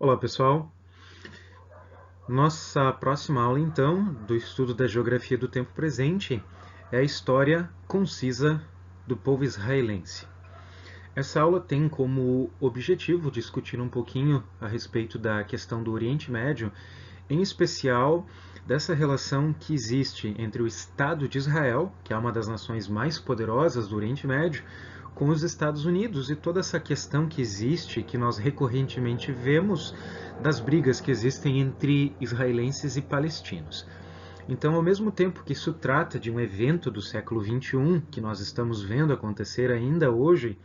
Olá, pessoal. Nossa próxima aula, então, do estudo da geografia do tempo presente é a história concisa do povo israelense. Essa aula tem como objetivo discutir um pouquinho a respeito da questão do Oriente Médio, em especial dessa relação que existe entre o Estado de Israel, que é uma das nações mais poderosas do Oriente Médio, com os Estados Unidos e toda essa questão que existe, que nós recorrentemente vemos, das brigas que existem entre israelenses e palestinos. Então, ao mesmo tempo que isso trata de um evento do século XXI, que nós estamos vendo acontecer ainda hoje,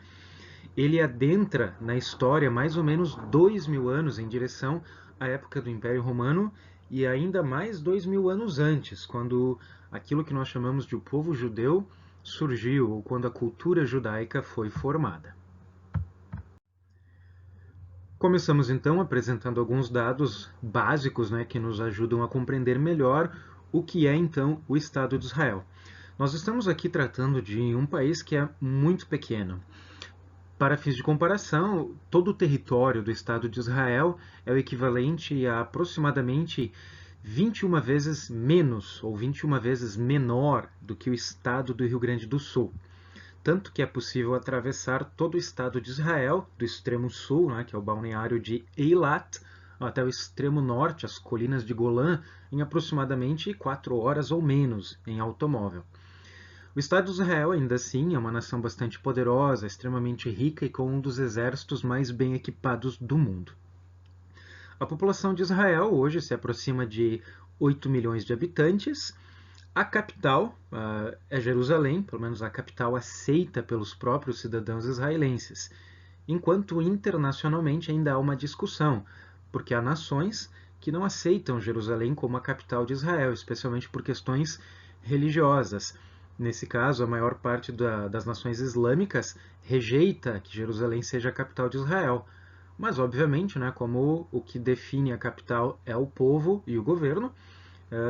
ele adentra na história mais ou menos 2000 anos em direção à época do Império Romano e ainda mais 2000 anos antes, quando aquilo que nós chamamos de o povo judeu surgiu, ou quando a cultura judaica foi formada. Começamos então apresentando alguns dados básicos, que nos ajudam a compreender melhor o que é então o Estado de Israel. Nós estamos aqui tratando de um país que é muito pequeno. Para fins de comparação, todo o território do Estado de Israel é o equivalente a aproximadamente 21 vezes menos ou 21 vezes menor do que o estado do Rio Grande do Sul. Tanto que é possível atravessar todo o estado de Israel, do extremo sul, que é o balneário de Eilat, até o extremo norte, as colinas de Golã, em aproximadamente 4 horas ou menos em automóvel. O Estado de Israel, ainda assim, é uma nação bastante poderosa, extremamente rica e com um dos exércitos mais bem equipados do mundo. A população de Israel hoje se aproxima de 8 milhões de habitantes. A capital é Jerusalém, pelo menos a capital aceita pelos próprios cidadãos israelenses, enquanto internacionalmente ainda há uma discussão, porque há nações que não aceitam Jerusalém como a capital de Israel, especialmente por questões religiosas. Nesse caso, a maior parte das nações islâmicas rejeita que Jerusalém seja a capital de Israel. Mas, obviamente, como o que define a capital é o povo e o governo,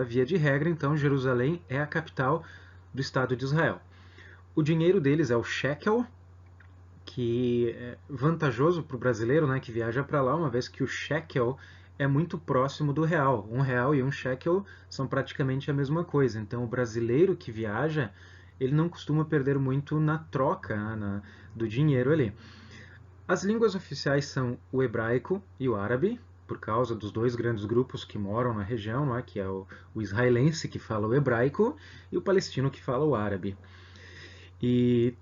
via de regra, então, Jerusalém é a capital do Estado de Israel. O dinheiro deles é o shekel, que é vantajoso para o brasileiro, que viaja para lá, uma vez que o shekel é muito próximo do real. Um real e um shekel são praticamente a mesma coisa. Então, o brasileiro que viaja, ele não costuma perder muito na troca do dinheiro ali. As línguas oficiais são o hebraico e o árabe, por causa dos dois grandes grupos que moram na região, que é o israelense que fala o hebraico e o palestino que fala o árabe. E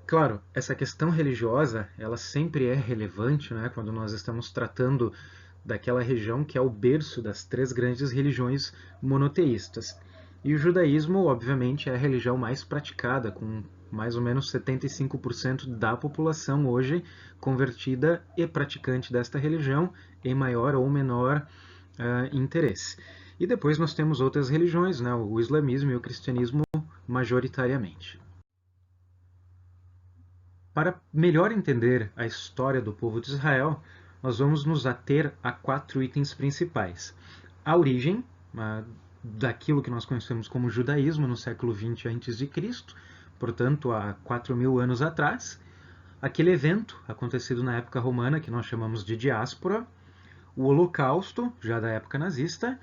claro, essa questão religiosa, ela sempre é relevante, quando nós estamos tratando daquela região que é o berço das três grandes religiões monoteístas. E o judaísmo, obviamente, é a religião mais praticada, com mais ou menos 75% da população hoje convertida e praticante desta religião, em maior ou menor interesse. E depois nós temos outras religiões, o islamismo e o cristianismo majoritariamente. Para melhor entender a história do povo de Israel, nós vamos nos ater a 4 itens principais. A origem daquilo que nós conhecemos como judaísmo no século XX a.C., portanto, há 4.000 anos atrás. Aquele evento acontecido na época romana, que nós chamamos de diáspora. O Holocausto, já da época nazista.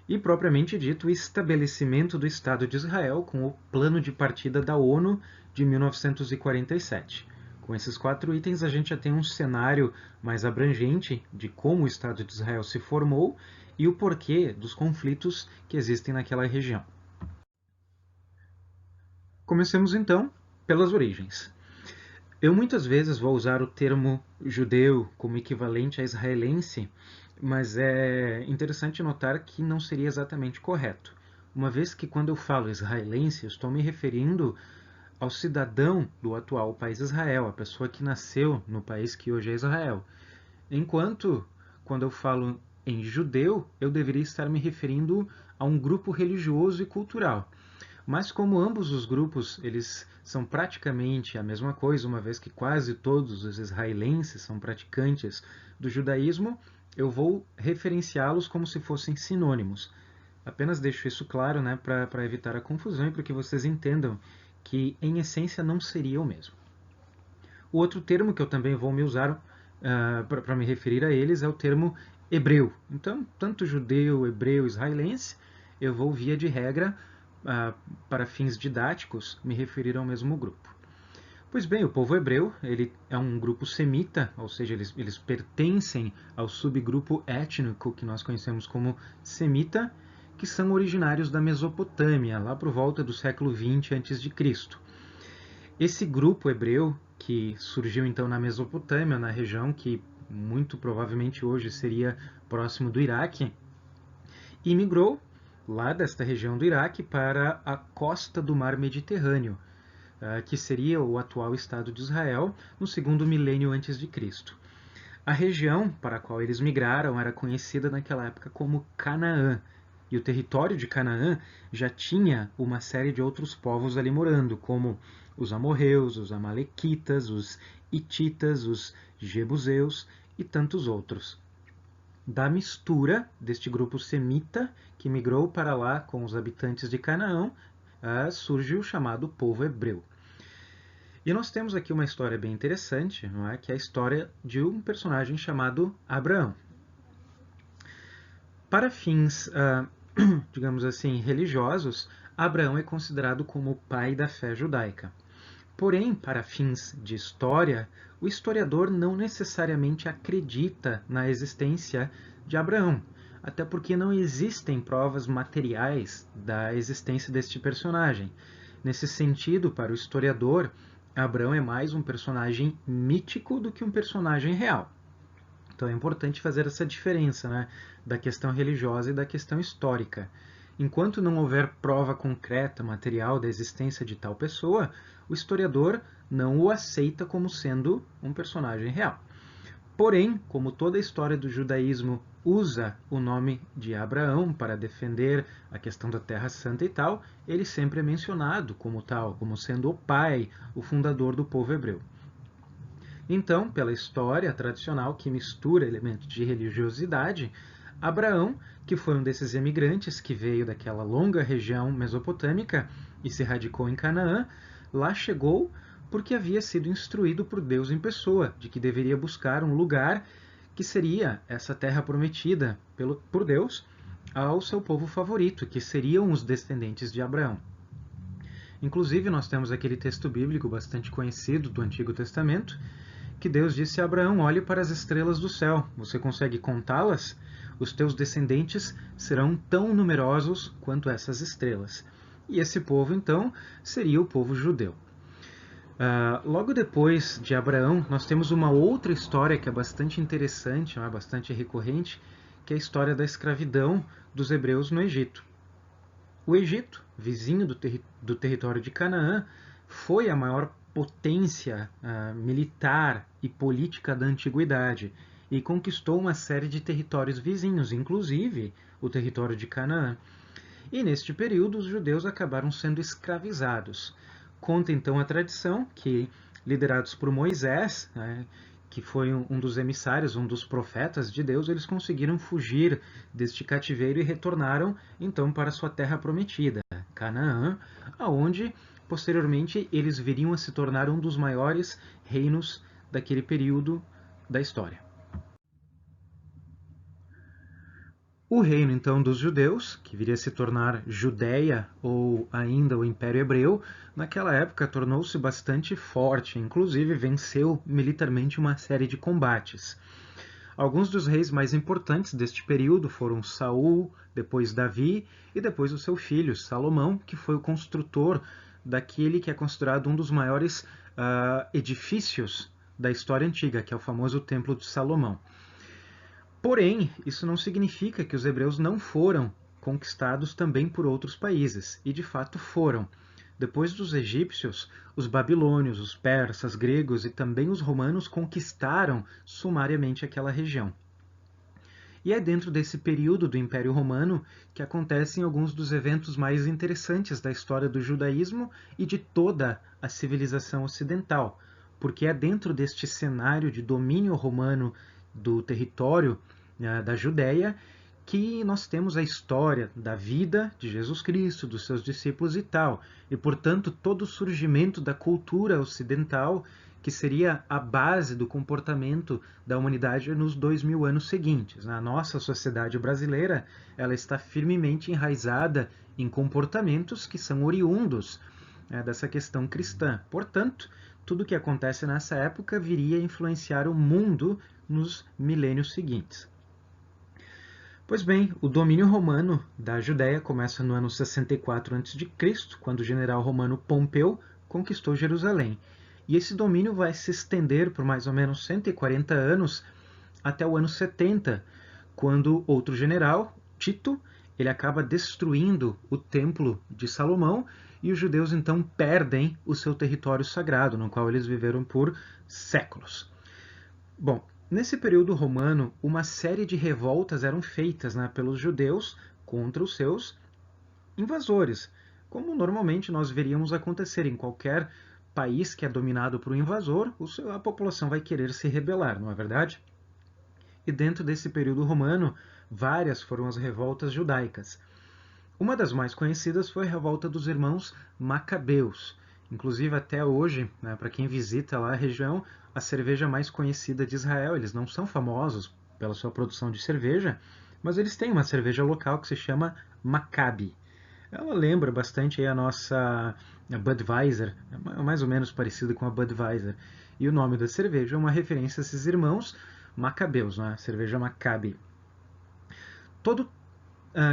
E, propriamente dito, o estabelecimento do Estado de Israel com o plano de partida da ONU de 1947. Com esses 4 itens, a gente já tem um cenário mais abrangente de como o Estado de Israel se formou e o porquê dos conflitos que existem naquela região. Comecemos então pelas origens. Eu muitas vezes vou usar o termo judeu como equivalente a israelense, mas é interessante notar que não seria exatamente correto, uma vez que quando eu falo israelense, eu estou me referindo ao cidadão do atual país Israel, a pessoa que nasceu no país que hoje é Israel. Enquanto, quando eu falo em judeu, eu deveria estar me referindo a um grupo religioso e cultural. Mas como ambos os grupos eles são praticamente a mesma coisa, uma vez que quase todos os israelenses são praticantes do judaísmo, eu vou referenciá-los como se fossem sinônimos. Apenas deixo isso claro, para evitar a confusão e para que vocês entendam que, em essência, não seria o mesmo. O outro termo que eu também vou me usar para me referir a eles é o termo hebreu. Então, tanto judeu, hebreu, israelense, eu vou, via de regra, para fins didáticos, me referir ao mesmo grupo. Pois bem, o povo hebreu ele é um grupo semita, ou seja, eles pertencem ao subgrupo étnico que nós conhecemos como semita, que são originários da Mesopotâmia, lá por volta do século 20 a.C. Esse grupo hebreu, que surgiu então na Mesopotâmia, na região que muito provavelmente hoje seria próximo do Iraque, e migrou lá desta região do Iraque para a costa do mar Mediterrâneo, que seria o atual Estado de Israel, no segundo milênio antes de Cristo. A região para a qual eles migraram era conhecida naquela época como Canaã, e o território de Canaã já tinha uma série de outros povos ali morando, como os amorreus, os amalequitas, os hititas, os jebuseus e tantos outros. Da mistura deste grupo semita, que migrou para lá com os habitantes de Canaã, surge o chamado povo hebreu. E nós temos aqui uma história bem interessante, não é? Que é a história de um personagem chamado Abraão. Para fins, digamos assim, religiosos, Abraão é considerado como o pai da fé judaica. Porém, para fins de história, o historiador não necessariamente acredita na existência de Abraão, até porque não existem provas materiais da existência deste personagem. Nesse sentido, para o historiador, Abraão é mais um personagem mítico do que um personagem real. Então é importante fazer essa diferença, né, da questão religiosa e da questão histórica. Enquanto não houver prova concreta, material da existência de tal pessoa, o historiador não o aceita como sendo um personagem real. Porém, como toda a história do judaísmo usa o nome de Abraão para defender a questão da Terra Santa e tal, ele sempre é mencionado como tal, como sendo o pai, o fundador do povo hebreu. Então, pela história tradicional que mistura elementos de religiosidade, Abraão, que foi um desses emigrantes que veio daquela longa região mesopotâmica e se radicou em Canaã, lá chegou porque havia sido instruído por Deus em pessoa, de que deveria buscar um lugar que seria essa terra prometida por Deus ao seu povo favorito, que seriam os descendentes de Abraão. Inclusive, nós temos aquele texto bíblico bastante conhecido do Antigo Testamento, que Deus disse a Abraão: olhe para as estrelas do céu, você consegue contá-las? Os teus descendentes serão tão numerosos quanto essas estrelas. E esse povo, então, seria o povo judeu. Logo depois de Abraão, nós temos uma outra história que é bastante interessante, bastante recorrente, que é a história da escravidão dos hebreus no Egito. O Egito, vizinho do território de Canaã, foi a maior potência militar e política da antiguidade e conquistou uma série de territórios vizinhos, inclusive o território de Canaã. E neste período os judeus acabaram sendo escravizados. Conta então a tradição que, liderados por Moisés, que foi um dos emissários, um dos profetas de Deus, eles conseguiram fugir deste cativeiro e retornaram então para sua terra prometida, Canaã, aonde posteriormente eles viriam a se tornar um dos maiores reinos daquele período da história. O reino, então, dos judeus, que viria a se tornar Judéia ou ainda o Império Hebreu, naquela época tornou-se bastante forte, inclusive venceu militarmente uma série de combates. Alguns dos reis mais importantes deste período foram Saul, depois Davi e depois o seu filho, Salomão, que foi o construtor daquele que é considerado um dos maiores edifícios da história antiga, que é o famoso Templo de Salomão. Porém, isso não significa que os hebreus não foram conquistados também por outros países, e de fato foram. Depois dos egípcios, os babilônios, os persas, gregos e também os romanos conquistaram sumariamente aquela região. E é dentro desse período do Império Romano que acontecem alguns dos eventos mais interessantes da história do judaísmo e de toda a civilização ocidental, porque é dentro deste cenário de domínio romano do território da Judéia que nós temos a história da vida de Jesus Cristo, dos seus discípulos e tal, e portanto todo o surgimento da cultura ocidental que seria a base do comportamento da humanidade nos 2000 anos seguintes. A nossa sociedade brasileira, ela está firmemente enraizada em comportamentos que são oriundos dessa questão cristã. Portanto, tudo o que acontece nessa época viria a influenciar o mundo nos milênios seguintes. Pois bem, o domínio romano da Judéia começa no ano 64 a.C., quando o general romano Pompeu conquistou Jerusalém. E esse domínio vai se estender por mais ou menos 140 anos até o ano 70, quando outro general, Tito, ele acaba destruindo o Templo de Salomão e os judeus então perdem o seu território sagrado, no qual eles viveram por séculos. Bom, nesse período romano, uma série de revoltas eram feitas pelos judeus contra os seus invasores, como normalmente nós veríamos acontecer em qualquer país que é dominado por um invasor, a população vai querer se rebelar, não é verdade? E dentro desse período romano, várias foram as revoltas judaicas. Uma das mais conhecidas foi a revolta dos irmãos Macabeus. Inclusive, até hoje, para quem visita lá a região, a cerveja mais conhecida de Israel. Eles não são famosos pela sua produção de cerveja, mas eles têm uma cerveja local que se chama Maccabi. Ela lembra bastante a nossa Budweiser, é mais ou menos parecida com a Budweiser. E o nome da cerveja é uma referência a esses irmãos Macabeus, cerveja Maccabi. Todo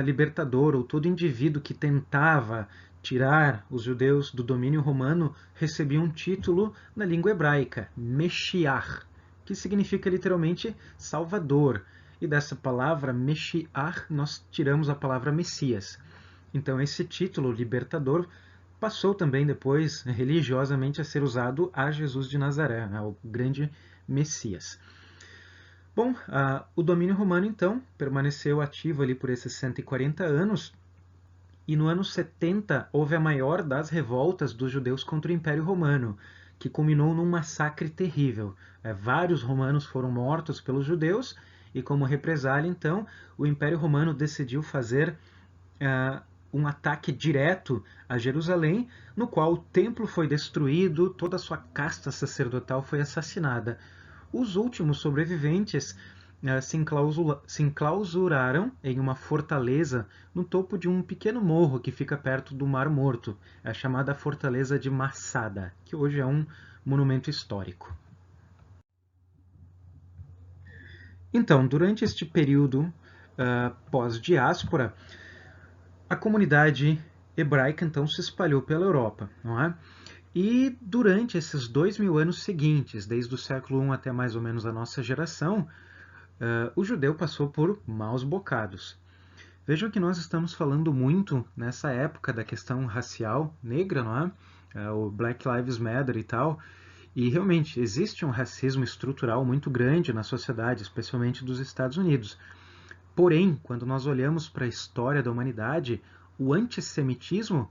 libertador ou todo indivíduo que tentava tirar os judeus do domínio romano recebia um título na língua hebraica, Meshiach, que significa literalmente Salvador. E dessa palavra Meshiach nós tiramos a palavra Messias. Então esse título, libertador, passou também depois religiosamente a ser usado a Jesus de Nazaré, o grande Messias. Bom, o domínio romano, então, permaneceu ativo ali por esses 140 anos, e no ano 70 houve a maior das revoltas dos judeus contra o Império Romano, que culminou num massacre terrível. Vários romanos foram mortos pelos judeus, e como represália, então, o Império Romano decidiu fazer um ataque direto a Jerusalém, no qual o templo foi destruído, toda a sua casta sacerdotal foi assassinada. Os últimos sobreviventes se enclausuraram em uma fortaleza no topo de um pequeno morro que fica perto do Mar Morto, a chamada Fortaleza de Massada, que hoje é um monumento histórico. Então, durante este período pós-diáspora, a comunidade hebraica então se espalhou pela Europa, não é? E durante esses 2000 anos seguintes, desde o século I até mais ou menos a nossa geração, o judeu passou por maus bocados. Vejam que nós estamos falando muito nessa época da questão racial negra, não é? O Black Lives Matter e tal. E realmente existe um racismo estrutural muito grande na sociedade, especialmente dos Estados Unidos. Porém, quando nós olhamos para a história da humanidade, o antissemitismo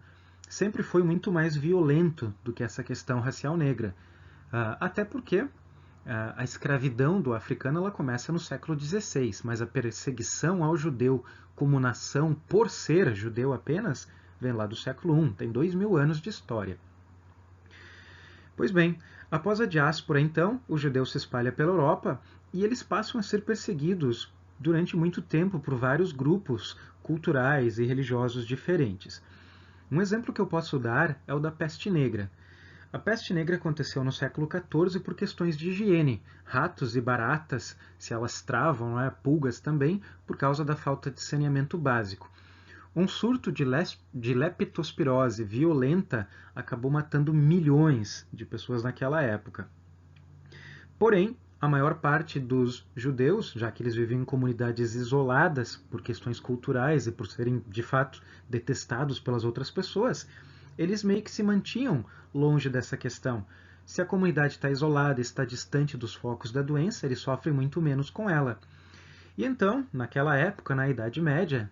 sempre foi muito mais violento do que essa questão racial negra. Até porque a escravidão do africano ela começa no século XVI, mas a perseguição ao judeu como nação por ser judeu apenas vem lá do século I, tem 2000 anos de história. Pois bem, após a diáspora então, o judeu se espalha pela Europa e eles passam a ser perseguidos durante muito tempo por vários grupos culturais e religiosos diferentes. Um exemplo que eu posso dar é o da peste negra. A peste negra aconteceu no século XIV por questões de higiene. Ratos e baratas se alastravam, pulgas também, por causa da falta de saneamento básico. Um surto de leptospirose violenta acabou matando milhões de pessoas naquela época. Porém, a maior parte dos judeus, já que eles viviam em comunidades isoladas por questões culturais e por serem, de fato, detestados pelas outras pessoas, eles meio que se mantinham longe dessa questão. Se a comunidade está isolada, está distante dos focos da doença, eles sofrem muito menos com ela. E então, naquela época, na Idade Média,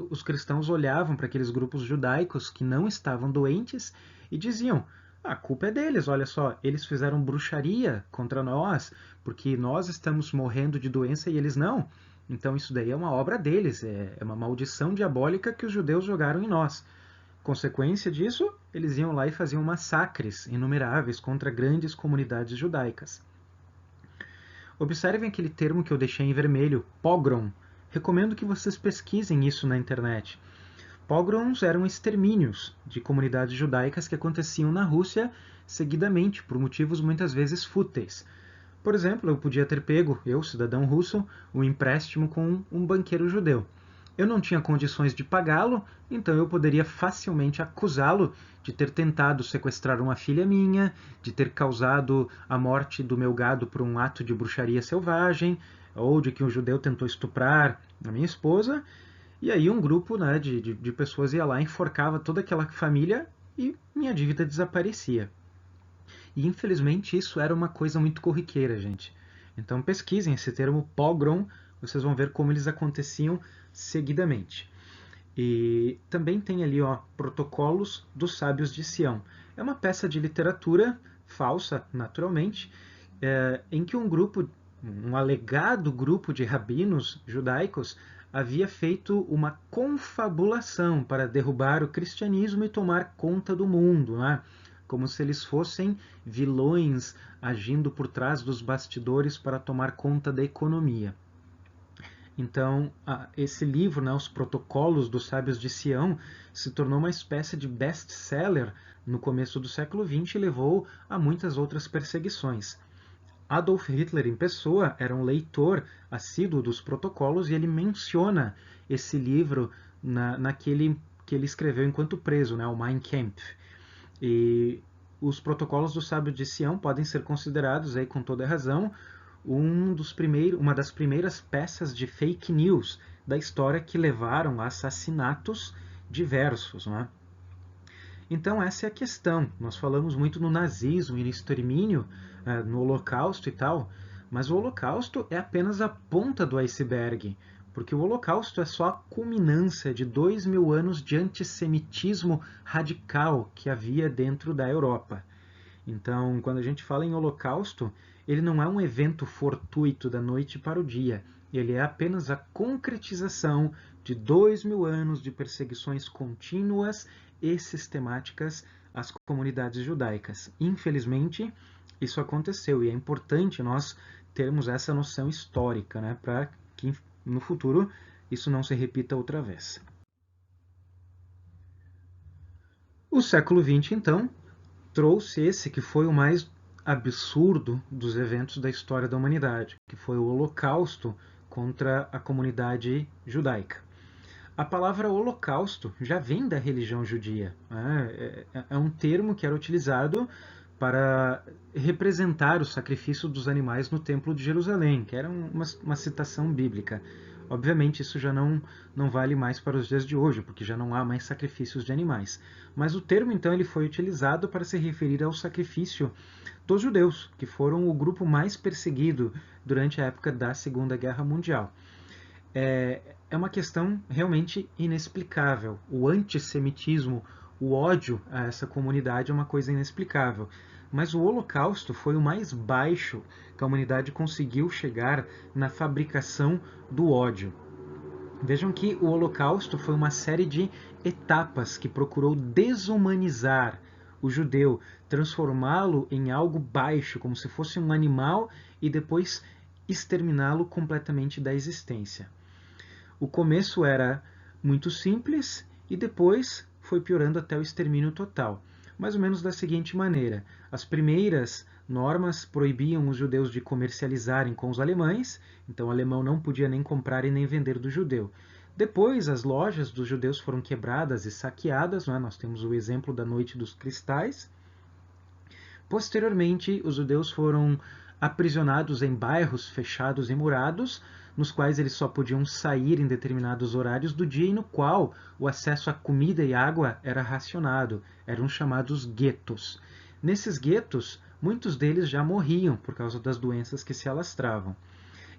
os cristãos olhavam para aqueles grupos judaicos que não estavam doentes e diziam: a culpa é deles, olha só, eles fizeram bruxaria contra nós, porque nós estamos morrendo de doença e eles não. Então isso daí é uma obra deles, é uma maldição diabólica que os judeus jogaram em nós. Consequência disso, eles iam lá e faziam massacres inumeráveis contra grandes comunidades judaicas. Observem aquele termo que eu deixei em vermelho, pogrom. Recomendo que vocês pesquisem isso na internet. Pogroms eram extermínios de comunidades judaicas que aconteciam na Rússia seguidamente, por motivos muitas vezes fúteis. Por exemplo, eu podia ter pego, eu, cidadão russo, um empréstimo com um banqueiro judeu. Eu não tinha condições de pagá-lo, então eu poderia facilmente acusá-lo de ter tentado sequestrar uma filha minha, de ter causado a morte do meu gado por um ato de bruxaria selvagem, ou de que um judeu tentou estuprar a minha esposa. E aí um grupo, né, de pessoas ia lá, enforcava toda aquela família e minha dívida desaparecia. E infelizmente isso era uma coisa muito corriqueira, gente. Então pesquisem esse termo pogrom, vocês vão ver como eles aconteciam seguidamente. E também tem ali, ó, Protocolos dos Sábios de Sião. É uma peça de literatura falsa, naturalmente, em que um alegado grupo de rabinos judaicos havia feito uma confabulação para derrubar o cristianismo e tomar conta do mundo, né? Como se eles fossem vilões agindo por trás dos bastidores para tomar conta da economia. Então, esse livro, né, Os Protocolos dos Sábios de Sião, se tornou uma espécie de best-seller no começo do século XX e levou a muitas outras perseguições. Adolf Hitler, em pessoa, era um leitor assíduo dos protocolos e ele menciona esse livro naquele que ele escreveu enquanto preso, né, o Mein Kampf. E os protocolos do Sábio de Sião podem ser considerados, aí, com toda razão, uma das primeiras peças de fake news da história que levaram a assassinatos diversos. Né? Então essa é a questão. Nós falamos muito no nazismo e no extermínio, no Holocausto e tal, mas o Holocausto é apenas a ponta do iceberg, porque o Holocausto é só a culminância de 2000 anos de antissemitismo radical que havia dentro da Europa. Então, quando a gente fala em Holocausto, ele não é um evento fortuito da noite para o dia. Ele é apenas a concretização de 2000 anos de perseguições contínuas e sistemáticas às comunidades judaicas. Infelizmente, isso aconteceu e é importante nós termos essa noção histórica, né, para que no futuro isso não se repita outra vez. O século XX, então, trouxe esse que foi o mais absurdo dos eventos da história da humanidade, que foi o Holocausto contra a comunidade judaica. A palavra holocausto já vem da religião judia. É um termo que era utilizado para representar o sacrifício dos animais no Templo de Jerusalém, que era uma citação bíblica. Obviamente isso já não vale mais para os dias de hoje, porque já não há mais sacrifícios de animais. Mas o termo então ele foi utilizado para se referir ao sacrifício dos judeus, que foram o grupo mais perseguido durante a época da Segunda Guerra Mundial. É uma questão realmente inexplicável. O antissemitismo, o ódio a essa comunidade é uma coisa inexplicável. Mas o Holocausto foi o mais baixo que a humanidade conseguiu chegar na fabricação do ódio. Vejam que o Holocausto foi uma série de etapas que procurou desumanizar o judeu, transformá-lo em algo baixo, como se fosse um animal, e depois exterminá-lo completamente da existência. O começo era muito simples e depois foi piorando até o extermínio total. Mais ou menos da seguinte maneira: as primeiras normas proibiam os judeus de comercializarem com os alemães, então o alemão não podia nem comprar e nem vender do judeu. Depois, as lojas dos judeus foram quebradas e saqueadas, né? Nós temos o exemplo da Noite dos Cristais. Posteriormente, os judeus foram aprisionados em bairros fechados e murados, nos quais eles só podiam sair em determinados horários do dia e no qual o acesso a comida e água era racionado. Eram chamados guetos. Nesses guetos, muitos deles já morriam por causa das doenças que se alastravam.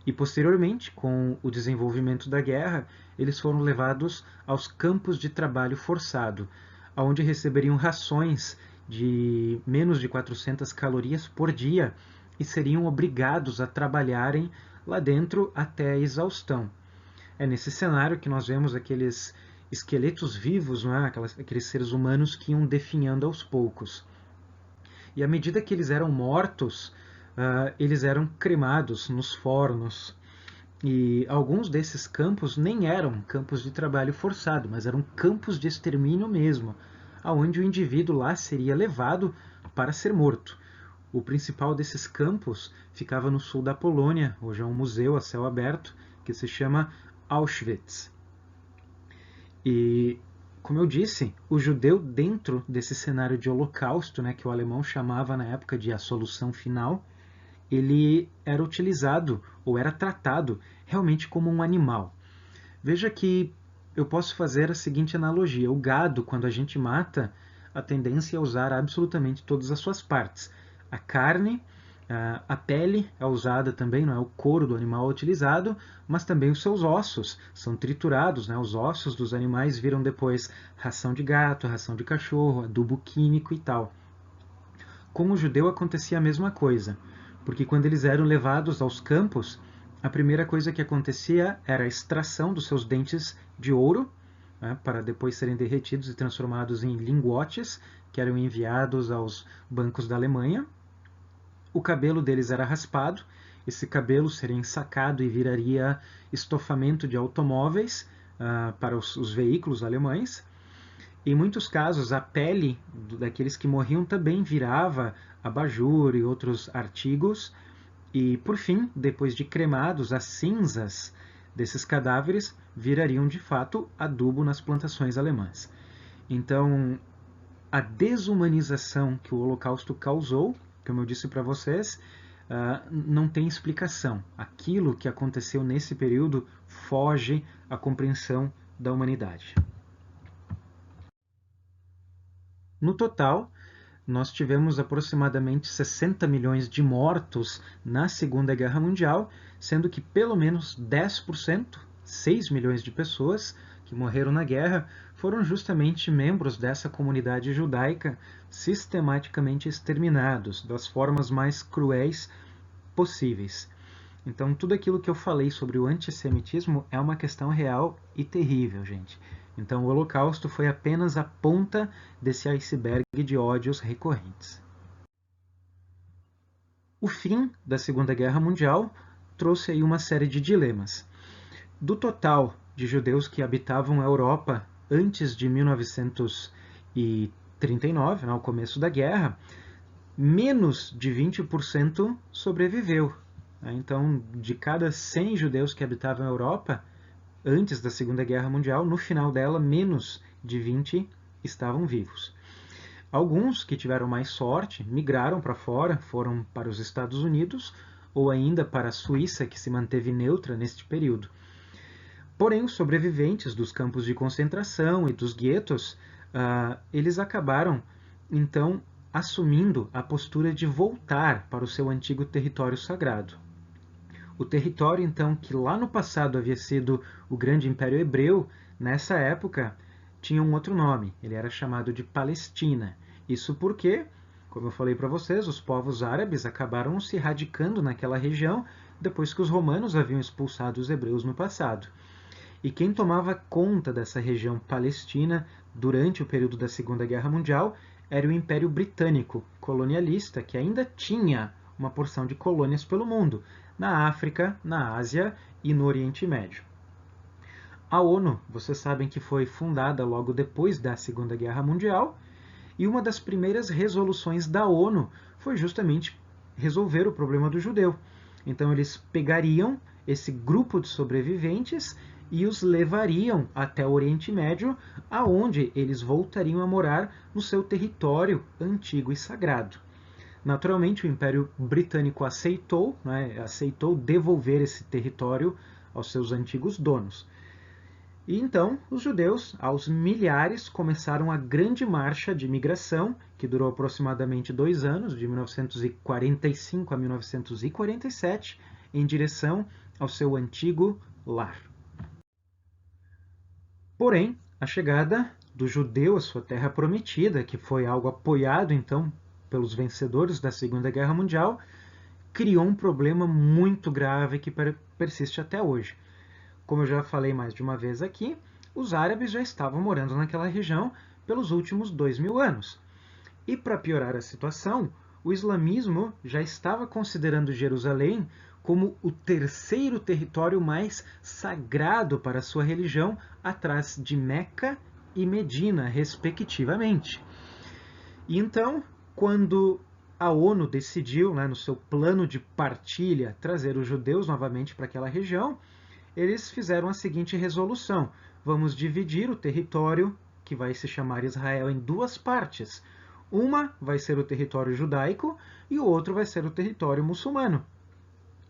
E posteriormente, com o desenvolvimento da guerra, eles foram levados aos campos de trabalho forçado, onde receberiam rações de menos de 400 calorias por dia e seriam obrigados a trabalharem lá dentro até a exaustão. É nesse cenário que nós vemos aqueles esqueletos vivos, não é? Aqueles seres humanos que iam definhando aos poucos. E à medida que eles eram mortos, eles eram cremados nos fornos. E alguns desses campos nem eram campos de trabalho forçado, mas eram campos de extermínio mesmo, aonde o indivíduo lá seria levado para ser morto. O principal desses campos ficava no sul da Polônia, hoje é um museu a céu aberto, que se chama Auschwitz. E, como eu disse, o judeu dentro desse cenário de holocausto, né, que o alemão chamava na época de a solução final, ele era utilizado ou era tratado realmente como um animal. Veja que eu posso fazer a seguinte analogia. O gado, quando a gente mata, a tendência é usar absolutamente todas as suas partes. A carne, a pele é usada também, não é o couro do animal utilizado, mas também os seus ossos são triturados, né? Os ossos dos animais viram depois ração de gato, ração de cachorro, adubo químico e tal. Com o judeu acontecia a mesma coisa, porque quando eles eram levados aos campos, a primeira coisa que acontecia era a extração dos seus dentes de ouro, né, para depois serem derretidos e transformados em lingotes, que eram enviados aos bancos da Alemanha. O cabelo deles era raspado, esse cabelo seria ensacado e viraria estofamento de automóveis para os veículos alemães. Em muitos casos, a pele daqueles que morriam também virava abajur e outros artigos. E, por fim, depois de cremados, as cinzas desses cadáveres virariam de fato adubo nas plantações alemãs. Então, a desumanização que o Holocausto causou, como eu disse para vocês, não tem explicação. Aquilo que aconteceu nesse período foge à compreensão da humanidade. No total, nós tivemos aproximadamente 60 milhões de mortos na Segunda Guerra Mundial, sendo que pelo menos 10%, 6 milhões de pessoas que morreram na guerra, foram justamente membros dessa comunidade judaica sistematicamente exterminados das formas mais cruéis possíveis. Então, tudo aquilo que eu falei sobre o antissemitismo é uma questão real e terrível, gente. Então, o Holocausto foi apenas a ponta desse iceberg de ódios recorrentes. O fim da Segunda Guerra Mundial trouxe aí uma série de dilemas. Do total de judeus que habitavam a Europa antes de 1939, ao começo da guerra, menos de 20% sobreviveu. Então, de cada 100 judeus que habitavam a Europa antes da Segunda Guerra Mundial, no final dela, menos de 20 estavam vivos. Alguns que tiveram mais sorte migraram para fora, foram para os Estados Unidos ou ainda para a Suíça, que se manteve neutra neste período. Porém, os sobreviventes dos campos de concentração e dos guetos, eles acabaram, então, assumindo a postura de voltar para o seu antigo território sagrado. O território, então, que lá no passado havia sido o grande Império Hebreu, nessa época tinha um outro nome, ele era chamado de Palestina. Isso porque, como eu falei para vocês, os povos árabes acabaram se radicando naquela região depois que os romanos haviam expulsado os hebreus no passado. E quem tomava conta dessa região palestina durante o período da Segunda Guerra Mundial era o Império Britânico, colonialista, que ainda tinha uma porção de colônias pelo mundo, na África, na Ásia e no Oriente Médio. A ONU, vocês sabem que foi fundada logo depois da Segunda Guerra Mundial, e uma das primeiras resoluções da ONU foi justamente resolver o problema do judeu. Então eles pegariam esse grupo de sobreviventes e os levariam até o Oriente Médio, aonde eles voltariam a morar no seu território antigo e sagrado. Naturalmente, o Império Britânico aceitou devolver esse território aos seus antigos donos. E então, os judeus, aos milhares, começaram a grande marcha de migração, que durou aproximadamente 2 anos, de 1945 a 1947, em direção ao seu antigo lar. Porém, a chegada do judeu à sua terra prometida, que foi algo apoiado então pelos vencedores da Segunda Guerra Mundial, criou um problema muito grave que persiste até hoje. Como eu já falei mais de uma vez aqui, os árabes já estavam morando naquela região pelos últimos 2000 anos. E para piorar a situação, o islamismo já estava considerando Jerusalém como o terceiro território mais sagrado para sua religião, atrás de Meca e Medina, respectivamente. E então, quando a ONU decidiu, no seu plano de partilha, trazer os judeus novamente para aquela região, eles fizeram a seguinte resolução: vamos dividir o território, que vai se chamar Israel, em duas partes. Uma vai ser o território judaico e o outro vai ser o território muçulmano.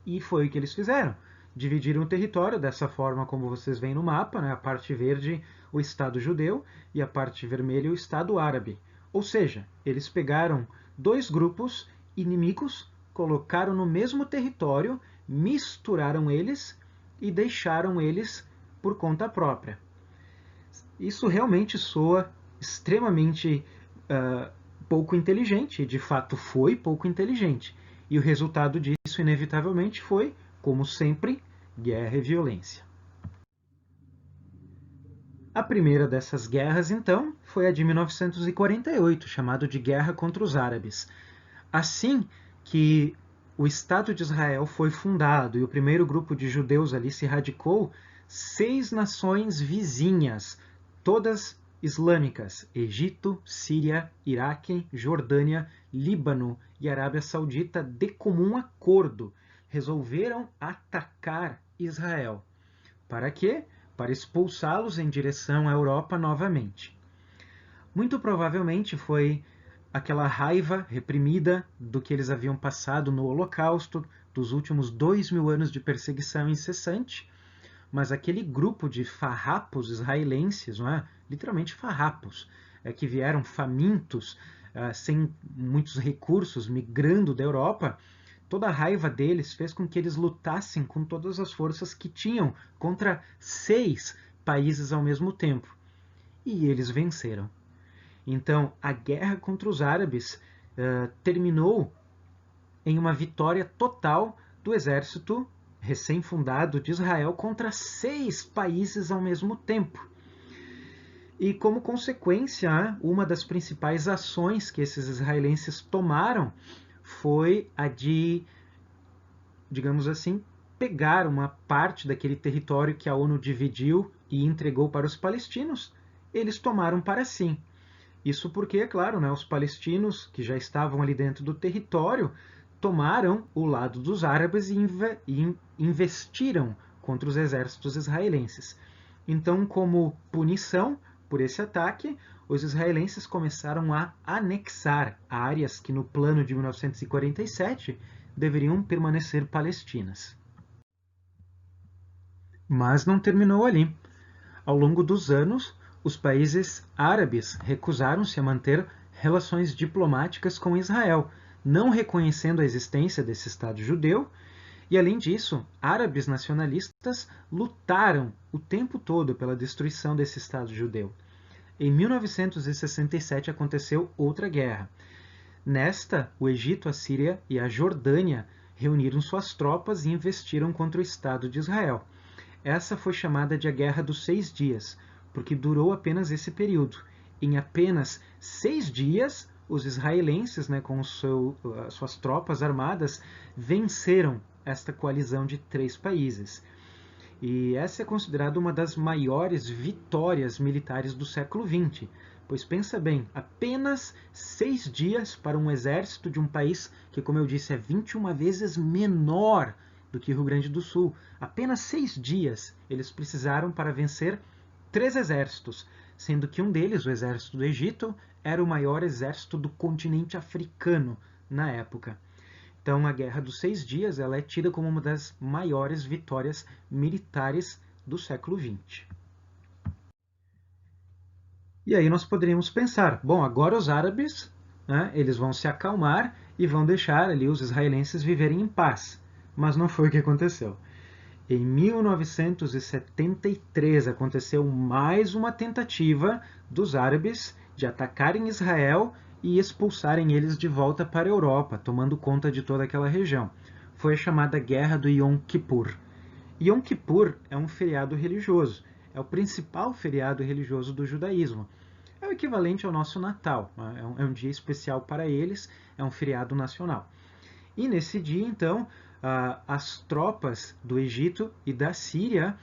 E foi o que eles fizeram. Dividiram o território dessa forma como vocês veem no mapa, a parte verde o Estado judeu e a parte vermelha o Estado árabe. Ou seja, eles pegaram dois grupos inimigos, colocaram no mesmo território, misturaram eles e deixaram eles por conta própria. Isso realmente soa extremamente pouco inteligente, e de fato foi pouco inteligente. E o resultado disso, inevitavelmente, foi, como sempre, guerra e violência. A primeira dessas guerras, então, foi a de 1948, chamada de Guerra contra os Árabes. Assim que o Estado de Israel foi fundado e o primeiro grupo de judeus ali se radicou, 6 nações vizinhas, todas islâmicas, Egito, Síria, Iraque, Jordânia, Líbano e Arábia Saudita, de comum acordo, resolveram atacar Israel. Para quê? Para expulsá-los em direção à Europa novamente. Muito provavelmente foi aquela raiva reprimida do que eles haviam passado no Holocausto, dos últimos 2000 anos de perseguição incessante, mas aquele grupo de farrapos israelenses, literalmente farrapos, que vieram famintos, sem muitos recursos, migrando da Europa, toda a raiva deles fez com que eles lutassem com todas as forças que tinham contra 6 países ao mesmo tempo. E eles venceram. Então, a guerra contra os árabes terminou em uma vitória total do exército recém-fundado de Israel contra 6 países ao mesmo tempo. E como consequência, uma das principais ações que esses israelenses tomaram foi a de, digamos assim, pegar uma parte daquele território que a ONU dividiu e entregou para os palestinos. Eles tomaram para si. Isso porque, é claro, os palestinos que já estavam ali dentro do território tomaram o lado dos árabes e investiram contra os exércitos israelenses. Então, como punição por esse ataque, os israelenses começaram a anexar áreas que no plano de 1947 deveriam permanecer palestinas. Mas não terminou ali. Ao longo dos anos, os países árabes recusaram-se a manter relações diplomáticas com Israel, não reconhecendo a existência desse Estado judeu, e além disso, árabes nacionalistas lutaram o tempo todo pela destruição desse Estado judeu. Em 1967 aconteceu outra guerra. Nesta, o Egito, a Síria e a Jordânia reuniram suas tropas e investiram contra o Estado de Israel. Essa foi chamada de a Guerra dos 6 Dias, porque durou apenas esse período. Em apenas 6 dias, os israelenses, com suas tropas armadas, venceram esta coalizão de 3 países. E essa é considerada uma das maiores vitórias militares do século XX, pois pensa bem, apenas 6 dias para um exército de um país que, como eu disse, é 21 vezes menor do que o Rio Grande do Sul. Apenas 6 dias eles precisaram para vencer 3 exércitos, sendo que um deles, o exército do Egito, era o maior exército do continente africano na época. Então, a Guerra dos 6 Dias ela é tida como uma das maiores vitórias militares do século XX. E aí nós poderíamos pensar, bom, agora os árabes, eles vão se acalmar e vão deixar ali os israelenses viverem em paz. Mas não foi o que aconteceu. Em 1973 aconteceu mais uma tentativa dos árabes de atacarem Israel e expulsarem eles de volta para a Europa, tomando conta de toda aquela região. Foi a chamada Guerra do Yom Kippur. Yom Kippur é um feriado religioso. é o principal feriado religioso do judaísmo. É o equivalente ao nosso Natal, né? É um dia especial para eles, é um feriado nacional. E nesse dia, então, as tropas do Egito e da Síria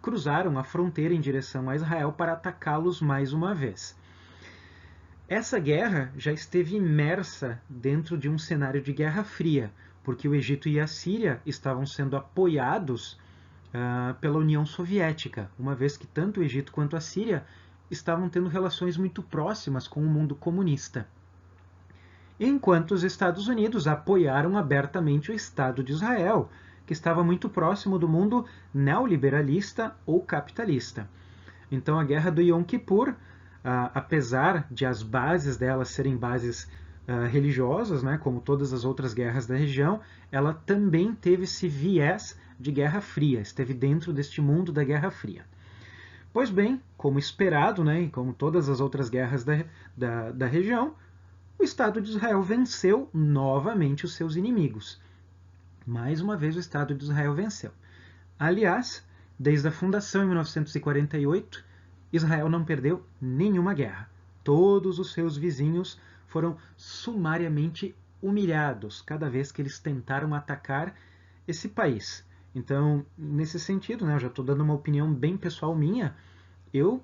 cruzaram a fronteira em direção a Israel para atacá-los mais uma vez. Essa guerra já esteve imersa dentro de um cenário de Guerra Fria, porque o Egito e a Síria estavam sendo apoiados pela União Soviética, uma vez que tanto o Egito quanto a Síria estavam tendo relações muito próximas com o mundo comunista. Enquanto os Estados Unidos apoiaram abertamente o Estado de Israel, que estava muito próximo do mundo neoliberalista ou capitalista. Então a guerra do Yom Kippur, apesar de as bases dela serem bases religiosas, né, como todas as outras guerras da região, ela também teve esse viés de Guerra Fria, esteve dentro deste mundo da Guerra Fria. Pois bem, como esperado, né, e como todas as outras guerras da região, o Estado de Israel venceu novamente os seus inimigos. Mais uma vez o Estado de Israel venceu. Aliás, desde a fundação em 1948, Israel não perdeu nenhuma guerra. Todos os seus vizinhos foram sumariamente humilhados cada vez que eles tentaram atacar esse país. Então, nesse sentido, né, eu já estou dando uma opinião bem pessoal minha, eu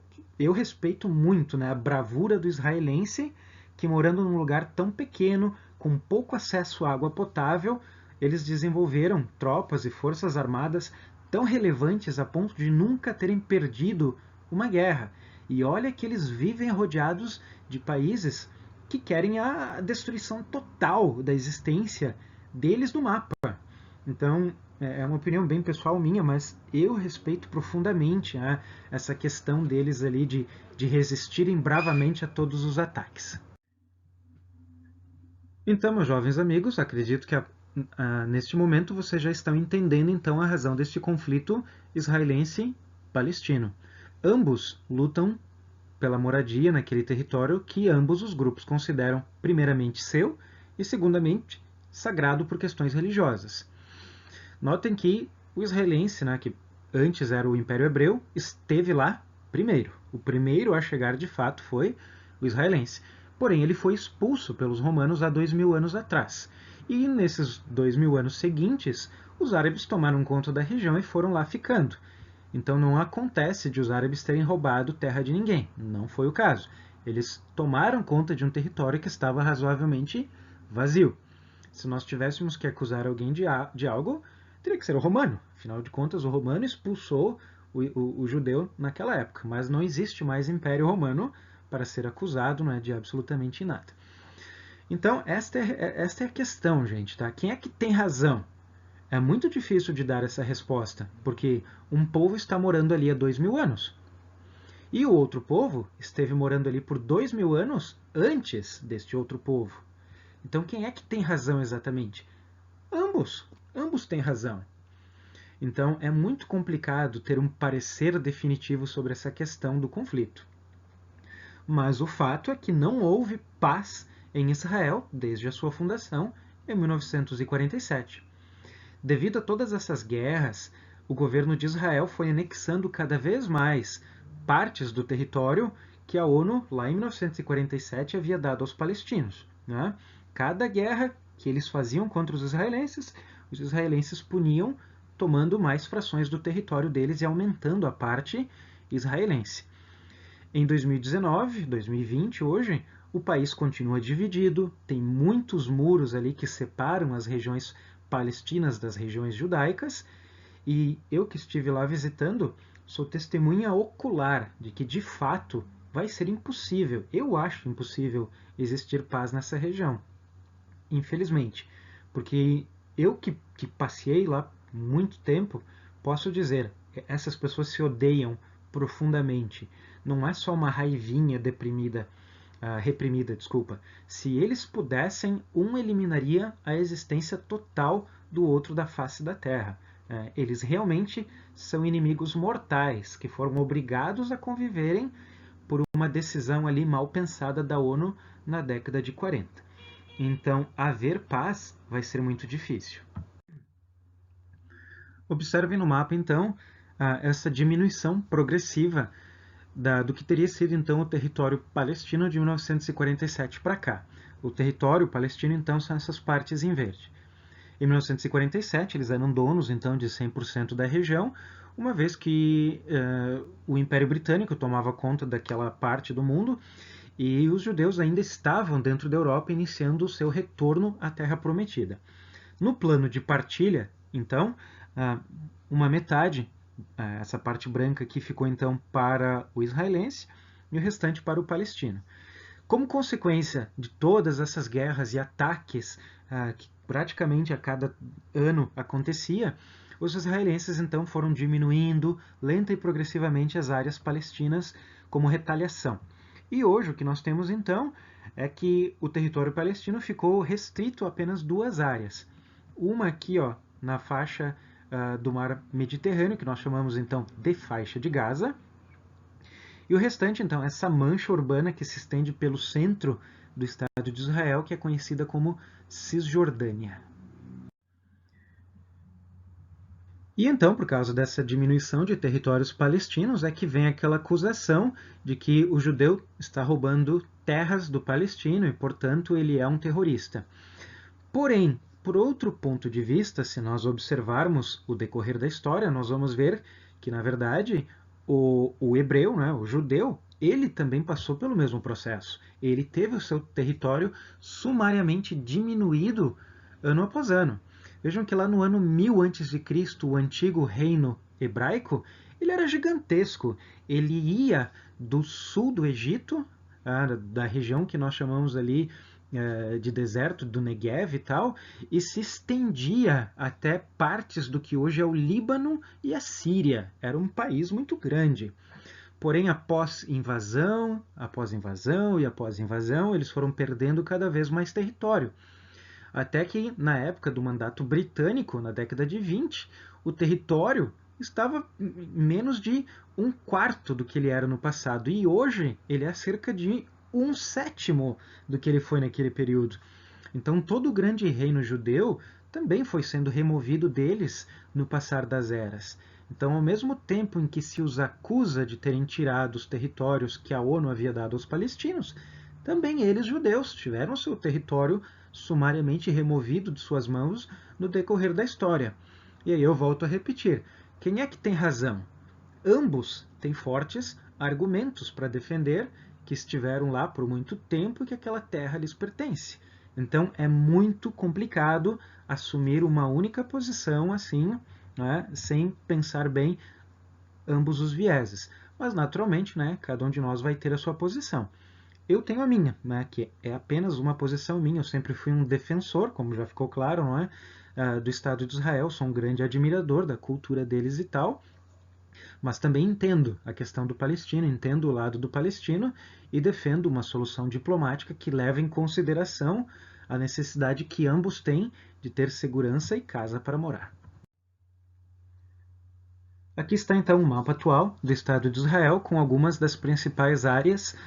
respeito muito, né, a bravura do israelense que, morando num lugar tão pequeno, com pouco acesso à água potável, eles desenvolveram tropas e forças armadas tão relevantes a ponto de nunca terem perdido uma guerra. E olha que eles vivem rodeados de países que querem a destruição total da existência deles no mapa. Então, é uma opinião bem pessoal minha, mas eu respeito profundamente, né, essa questão deles ali de resistirem bravamente a todos os ataques. Então, meus jovens amigos, acredito que neste momento vocês já estão entendendo então a razão deste conflito israelense-palestino. Ambos lutam pela moradia naquele território que ambos os grupos consideram primeiramente seu e segundamente sagrado por questões religiosas. Notem que o israelense, né, que antes era o Império Hebreu, esteve lá primeiro. O primeiro a chegar de fato foi o israelense. Porém, ele foi expulso pelos romanos há 2000 anos atrás. E nesses 2000 anos seguintes, os árabes tomaram conta da região e foram lá ficando. Então não acontece de os árabes terem roubado terra de ninguém. Não foi o caso. Eles tomaram conta de um território que estava razoavelmente vazio. Se nós tivéssemos que acusar alguém de algo, teria que ser o romano. Afinal de contas, o romano expulsou o judeu naquela época. Mas não existe mais Império Romano para ser acusado, não é, de absolutamente nada. Então, esta é a questão, gente. Tá? Quem é que tem razão? É muito difícil de dar essa resposta, porque um povo está morando ali há 2000 anos. E o outro povo esteve morando ali por 2000 anos antes deste outro povo. Então, quem é que tem razão exatamente? Ambos. Ambos têm razão. Então, é muito complicado ter um parecer definitivo sobre essa questão do conflito. Mas o fato é que não houve paz em Israel desde a sua fundação em 1947. Devido a todas essas guerras, o governo de Israel foi anexando cada vez mais partes do território que a ONU, lá em 1947, havia dado aos palestinos. Né? Cada guerra que eles faziam contra os israelenses puniam tomando mais frações do território deles e aumentando a parte israelense. Em 2019, 2020, hoje, o país continua dividido, tem muitos muros ali que separam as regiões palestinas das regiões judaicas, e eu que estive lá visitando, sou testemunha ocular de que, de fato, vai ser impossível, eu acho impossível, existir paz nessa região. Infelizmente, porque eu que passei lá muito tempo, posso dizer, essas pessoas se odeiam profundamente. Não é só uma raivinha reprimida, desculpa. Se eles pudessem, um eliminaria a existência total do outro da face da Terra. Eles realmente são inimigos mortais que foram obrigados a conviverem por uma decisão ali mal pensada da ONU na década de 40. Então, haver paz vai ser muito difícil. Observem no mapa, então, essa diminuição progressiva do que teria sido então o território palestino de 1947 para cá. O território palestino então são essas partes em verde. Em 1947 eles eram donos então de 100% da região, uma vez que o Império Britânico tomava conta daquela parte do mundo e os judeus ainda estavam dentro da Europa iniciando o seu retorno à Terra Prometida. No plano de partilha, então, uma metade, essa parte branca aqui, ficou então para o israelense e o restante para o palestino. Como consequência de todas essas guerras e ataques que praticamente a cada ano acontecia, os israelenses então foram diminuindo lenta e progressivamente as áreas palestinas como retaliação. E hoje o que nós temos então é que o território palestino ficou restrito a apenas duas áreas. Uma aqui, ó, na faixa do mar Mediterrâneo, que nós chamamos então de faixa de Gaza, e o restante, então, essa mancha urbana que se estende pelo centro do Estado de Israel, que é conhecida como Cisjordânia. E então, por causa dessa diminuição de territórios palestinos, é que vem aquela acusação de que o judeu está roubando terras do palestino e, portanto, ele é um terrorista. Porém, por outro ponto de vista, se nós observarmos o decorrer da história, nós vamos ver que, na verdade, o hebreu, né, o judeu, ele também passou pelo mesmo processo. Ele teve o seu território sumariamente diminuído ano após ano. Vejam que lá no ano 1000 a.C., o antigo reino hebraico, ele era gigantesco. Ele ia do sul do Egito, da região que nós chamamos ali de deserto, do Negev e tal, e se estendia até partes do que hoje é o Líbano e a Síria. Era um país muito grande. Porém, após invasão, eles foram perdendo cada vez mais território. Até que, na época do mandato britânico, na década de 20, o território estava menos de um quarto do que ele era no passado. E hoje ele é cerca de um sétimo do que ele foi naquele período. Então, todo o grande reino judeu também foi sendo removido deles no passar das eras. Então, ao mesmo tempo em que se os acusa de terem tirado os territórios que a ONU havia dado aos palestinos, também eles, judeus, tiveram seu território sumariamente removido de suas mãos no decorrer da história. E aí eu volto a repetir, quem é que tem razão? Ambos têm fortes argumentos para defender que estiveram lá por muito tempo e que aquela terra lhes pertence. Então é muito complicado assumir uma única posição assim, né, sem pensar bem ambos os vieses. Mas naturalmente, né, cada um de nós vai ter a sua posição. Eu tenho a minha, né, que é apenas uma posição minha. Eu sempre fui um defensor, como já ficou claro, não é, do Estado de Israel. Sou um grande admirador da cultura deles e tal. Mas também entendo a questão do palestino, entendo o lado do palestino e defendo uma solução diplomática que leve em consideração a necessidade que ambos têm de ter segurança e casa para morar. Aqui está então o mapa atual do Estado de Israel com algumas das principais áreas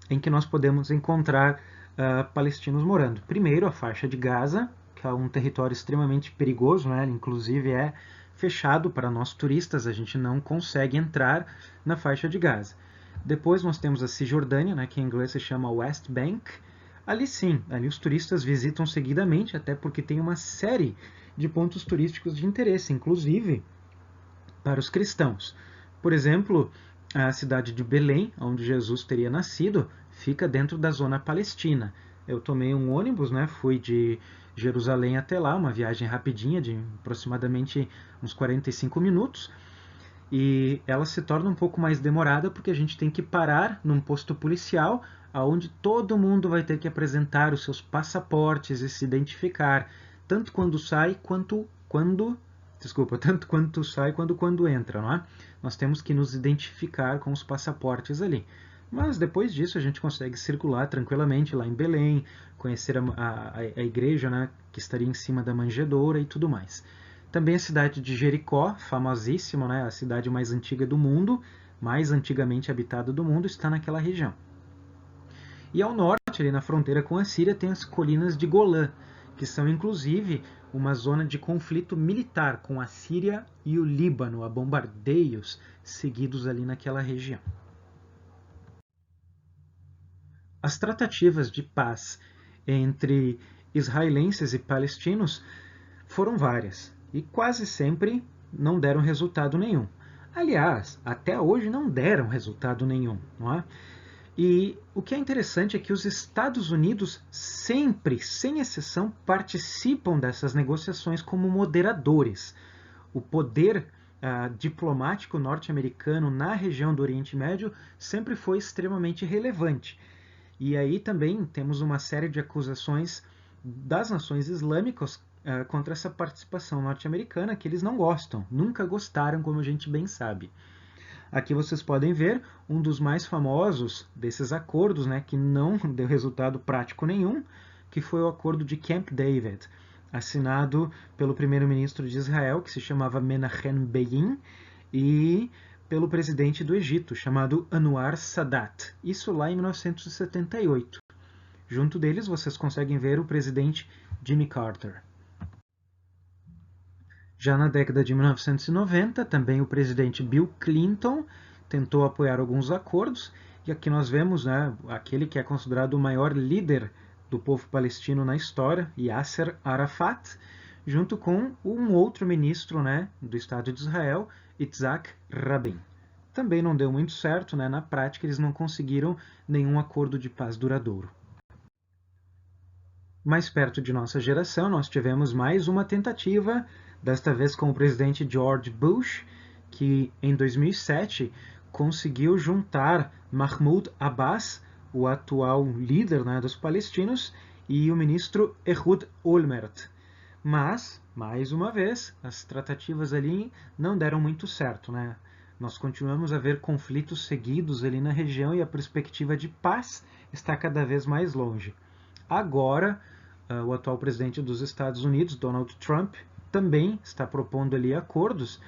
em que nós podemos encontrar palestinos morando. Primeiro, a faixa de Gaza, que é um território extremamente perigoso, né? Inclusive é fechado para nós turistas, a gente não consegue entrar na faixa de Gaza. Depois nós temos a Cisjordânia, né, que em inglês se chama West Bank. Ali sim, ali os turistas visitam seguidamente, até porque tem uma série de pontos turísticos de interesse, inclusive para os cristãos. Por exemplo, a cidade de Belém, onde Jesus teria nascido, fica dentro da zona palestina. Eu tomei um ônibus, né, fui de Jerusalém até lá, uma viagem rapidinha de aproximadamente uns 45 minutos, e ela se torna um pouco mais demorada porque a gente tem que parar num posto policial onde todo mundo vai ter que apresentar os seus passaportes e se identificar, tanto quando sai quanto quando entra, não é? Nós temos que nos identificar com os passaportes ali. Mas depois disso a gente consegue circular tranquilamente lá em Belém, conhecer a igreja, né, que estaria em cima da manjedoura e tudo mais. Também a cidade de Jericó, famosíssima, né, a cidade mais antiga do mundo, mais antigamente habitada do mundo, está naquela região. E ao norte, ali na fronteira com a Síria, tem as colinas de Golã, que são inclusive uma zona de conflito militar com a Síria e o Líbano, a bombardeios seguidos ali naquela região. As tratativas de paz entre israelenses e palestinos foram várias e quase sempre não deram resultado nenhum. Aliás, até hoje não deram resultado nenhum, não é? E o que é interessante é que os Estados Unidos sempre, sem exceção, participam dessas negociações como moderadores. O poder diplomático norte-americano na região do Oriente Médio sempre foi extremamente relevante. E aí também temos uma série de acusações das nações islâmicas contra essa participação norte-americana que eles não gostam, nunca gostaram, como a gente bem sabe. Aqui vocês podem ver um dos mais famosos desses acordos, né, que não deu resultado prático nenhum, que foi o acordo de Camp David, assinado pelo primeiro-ministro de Israel, que se chamava Menachem Begin, e pelo presidente do Egito, chamado Anwar Sadat. Isso lá em 1978. Junto deles vocês conseguem ver o presidente Jimmy Carter. Já na década de 1990, também o presidente Bill Clinton tentou apoiar alguns acordos, e aqui nós vemos, né, aquele que é considerado o maior líder do povo palestino na história, Yasser Arafat, junto com um outro ministro, né, do Estado de Israel, Itzhak Rabin. Também não deu muito certo, né, na prática eles não conseguiram nenhum acordo de paz duradouro. Mais perto de nossa geração, nós tivemos mais uma tentativa, desta vez com o presidente George Bush, que em 2007 conseguiu juntar Mahmoud Abbas, o atual líder, né, dos palestinos, e o ministro Ehud Olmert. Mas, mais uma vez, as tratativas ali não deram muito certo, né? Nós continuamos a ver conflitos seguidos ali na região e a perspectiva de paz está cada vez mais longe. Agora, o atual presidente dos Estados Unidos, Donald Trump, também está propondo ali acordos,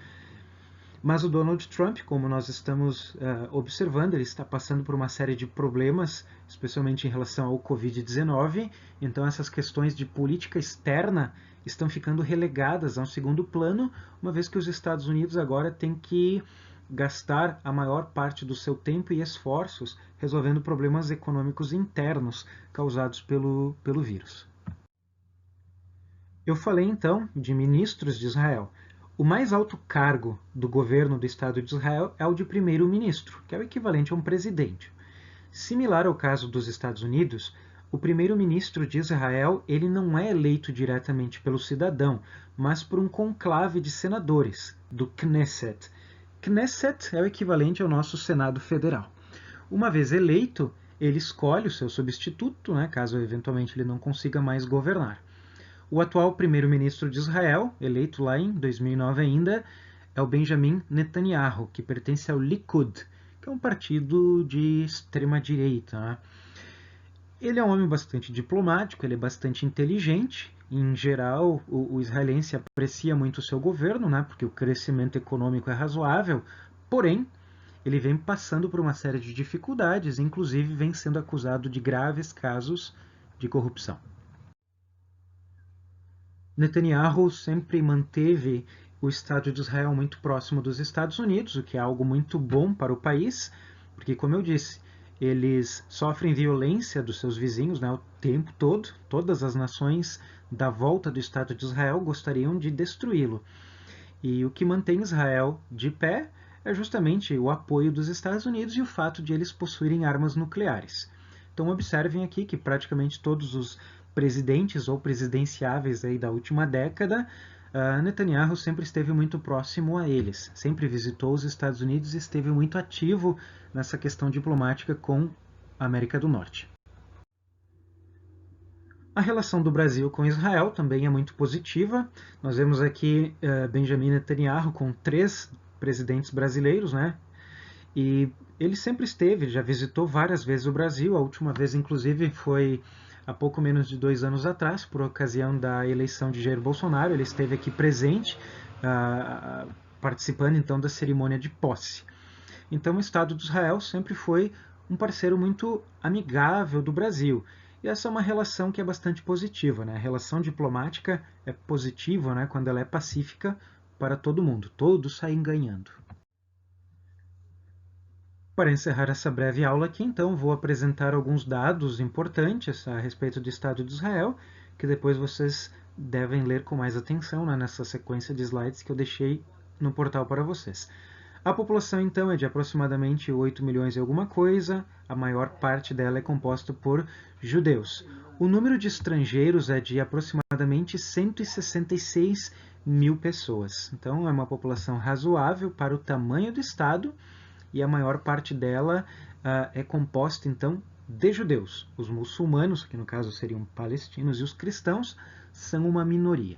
mas o Donald Trump, como nós estamos observando, ele está passando por uma série de problemas, especialmente em relação ao Covid-19, então essas questões de política externa estão ficando relegadas a um segundo plano, uma vez que os Estados Unidos agora têm que gastar a maior parte do seu tempo e esforços resolvendo problemas econômicos internos causados pelo vírus. Eu falei então de ministros de Israel. O mais alto cargo do governo do Estado de Israel é o de primeiro-ministro, que é o equivalente a um presidente. Similar ao caso dos Estados Unidos, o primeiro-ministro de Israel ele não é eleito diretamente pelo cidadão, mas por um conclave de senadores, do Knesset. Knesset é o equivalente ao nosso Senado Federal. Uma vez eleito, ele escolhe o seu substituto, né, caso eventualmente ele não consiga mais governar. O atual primeiro-ministro de Israel, eleito lá em 2009 ainda, é o Benjamin Netanyahu, que pertence ao Likud, que é um partido de extrema-direita. Né? Ele é um homem bastante diplomático, ele é bastante inteligente. Em geral, o israelense aprecia muito o seu governo, né, porque o crescimento econômico é razoável, porém, ele vem passando por uma série de dificuldades, inclusive vem sendo acusado de graves casos de corrupção. Netanyahu sempre manteve o Estado de Israel muito próximo dos Estados Unidos, o que é algo muito bom para o país, porque, como eu disse, eles sofrem violência dos seus vizinhos, né, o tempo todo. Todas as nações da volta do Estado de Israel gostariam de destruí-lo. E o que mantém Israel de pé é justamente o apoio dos Estados Unidos e o fato de eles possuírem armas nucleares. Então observem aqui que praticamente todos os presidentes ou presidenciáveis aí da última década, Netanyahu sempre esteve muito próximo a eles, sempre visitou os Estados Unidos e esteve muito ativo nessa questão diplomática com a América do Norte. A relação do Brasil com Israel também é muito positiva. Nós vemos aqui Benjamin Netanyahu com 3 presidentes brasileiros, né? E ele sempre esteve, já visitou várias vezes o Brasil. A última vez, inclusive, foi há pouco menos de 2 anos atrás, por ocasião da eleição de Jair Bolsonaro. Ele esteve aqui presente, participando então da cerimônia de posse. Então o Estado de Israel sempre foi um parceiro muito amigável do Brasil. E essa é uma relação que é bastante positiva, né? A relação diplomática é positiva, né, quando ela é pacífica para todo mundo, todos saem ganhando. Para encerrar essa breve aula aqui, então, vou apresentar alguns dados importantes a respeito do Estado de Israel, que depois vocês devem ler com mais atenção, né, nessa sequência de slides que eu deixei no portal para vocês. A população, então, é de aproximadamente 8 milhões e alguma coisa, a maior parte dela é composta por judeus. O número de estrangeiros é de aproximadamente 166 mil pessoas. Então, é uma população razoável para o tamanho do Estado, e a maior parte dela é composta, então, de judeus. Os muçulmanos, que no caso seriam palestinos, e os cristãos são uma minoria.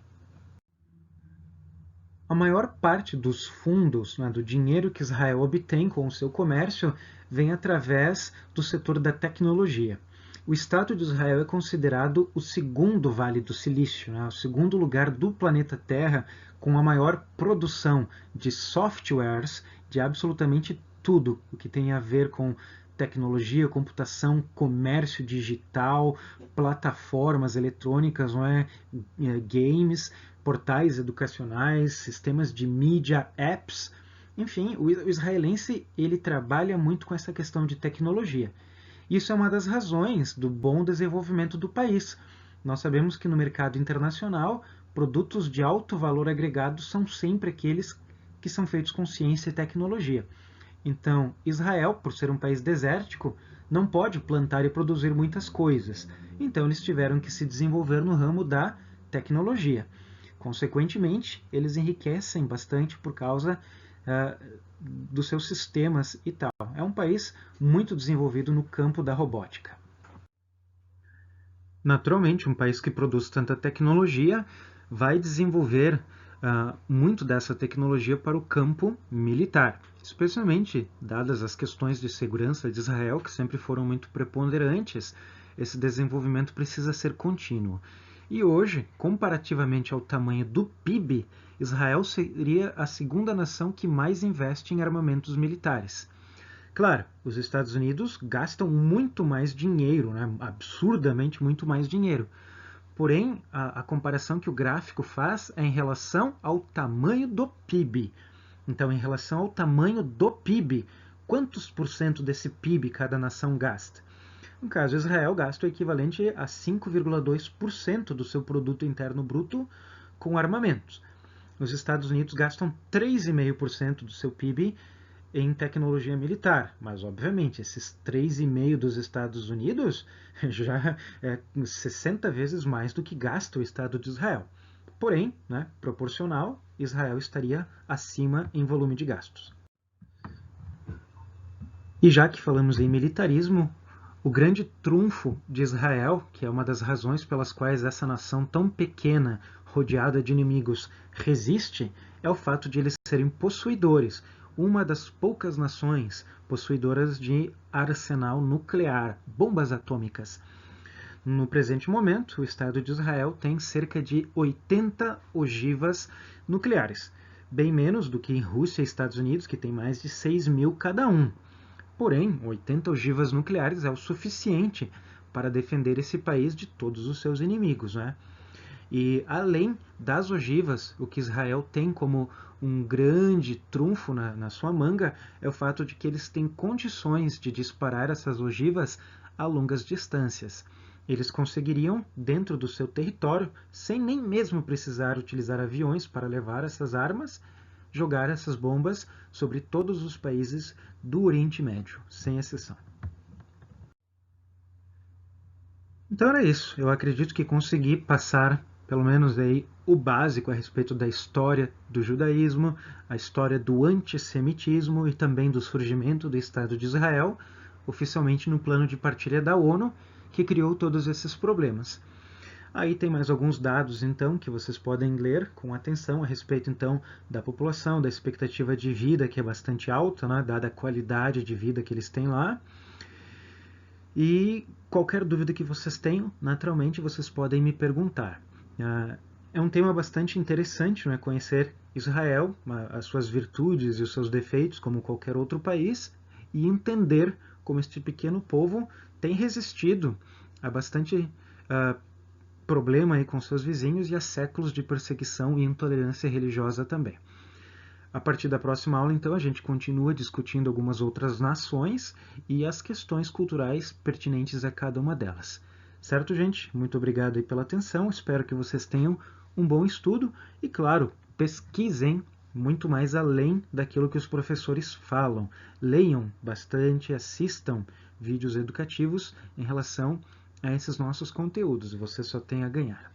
A maior parte dos fundos, né, do dinheiro que Israel obtém com o seu comércio, vem através do setor da tecnologia. O Estado de Israel é considerado o segundo Vale do Silício, né, o segundo lugar do planeta Terra com a maior produção de softwares de absolutamente tudo o que tem a ver com tecnologia, computação, comércio digital, plataformas eletrônicas, não é? Games, portais educacionais, sistemas de mídia, apps. Enfim, o israelense ele trabalha muito com essa questão de tecnologia. Isso é uma das razões do bom desenvolvimento do país. Nós sabemos que no mercado internacional, produtos de alto valor agregado são sempre aqueles que são feitos com ciência e tecnologia. Então, Israel, por ser um país desértico, não pode plantar e produzir muitas coisas. Então, eles tiveram que se desenvolver no ramo da tecnologia. Consequentemente, eles enriquecem bastante por causa dos seus sistemas e tal. É um país muito desenvolvido no campo da robótica. Naturalmente, um país que produz tanta tecnologia vai desenvolver muito dessa tecnologia para o campo militar, especialmente dadas as questões de segurança de Israel, que sempre foram muito preponderantes. Esse desenvolvimento precisa ser contínuo. E hoje, comparativamente ao tamanho do PIB, Israel seria a segunda nação que mais investe em armamentos militares. Claro, os Estados Unidos gastam muito mais dinheiro, né? Absurdamente muito mais dinheiro. Porém, a comparação que o gráfico faz é em relação ao tamanho do PIB. Então, em relação ao tamanho do PIB, quantos por cento desse PIB cada nação gasta? No caso, Israel gasta o equivalente a 5,2% do seu produto interno bruto com armamentos. Os Estados Unidos gastam 3,5% do seu PIB em tecnologia militar, mas obviamente esses 3,5% dos Estados Unidos já é 60 vezes mais do que gasta o Estado de Israel. Porém, né, proporcional, Israel estaria acima em volume de gastos. E já que falamos em militarismo, o grande trunfo de Israel, que é uma das razões pelas quais essa nação tão pequena, rodeada de inimigos, resiste, é o fato de eles serem possuidores, uma das poucas nações possuidoras de arsenal nuclear, bombas atômicas. No presente momento, o Estado de Israel tem cerca de 80 ogivas nucleares, bem menos do que em Rússia e Estados Unidos, que tem mais de 6 mil cada um. Porém, 80 ogivas nucleares é o suficiente para defender esse país de todos os seus inimigos, né? E além das ogivas, o que Israel tem como um grande trunfo na sua manga é o fato de que eles têm condições de disparar essas ogivas a longas distâncias. Eles conseguiriam, dentro do seu território, sem nem mesmo precisar utilizar aviões para levar essas armas, jogar essas bombas sobre todos os países do Oriente Médio, sem exceção. Então era isso. Eu acredito que consegui passar pelo menos aí o básico a respeito da história do judaísmo, a história do antissemitismo e também do surgimento do Estado de Israel, oficialmente no plano de partilha da ONU, que criou todos esses problemas. Aí tem mais alguns dados, então, que vocês podem ler com atenção a respeito, então, da população, da expectativa de vida, que é bastante alta, né, dada a qualidade de vida que eles têm lá. E qualquer dúvida que vocês tenham, naturalmente, vocês podem me perguntar. É um tema bastante interessante, né, conhecer Israel, as suas virtudes e os seus defeitos, como qualquer outro país, e entender como este pequeno povo tem resistido há bastante problema aí com seus vizinhos e há séculos de perseguição e intolerância religiosa também. A partir da próxima aula, então, a gente continua discutindo algumas outras nações e as questões culturais pertinentes a cada uma delas. Certo, gente? Muito obrigado aí pela atenção, espero que vocês tenham um bom estudo e, claro, pesquisem muito mais além daquilo que os professores falam. Leiam bastante, assistam vídeos educativos em relação a esses nossos conteúdos, você só tem a ganhar.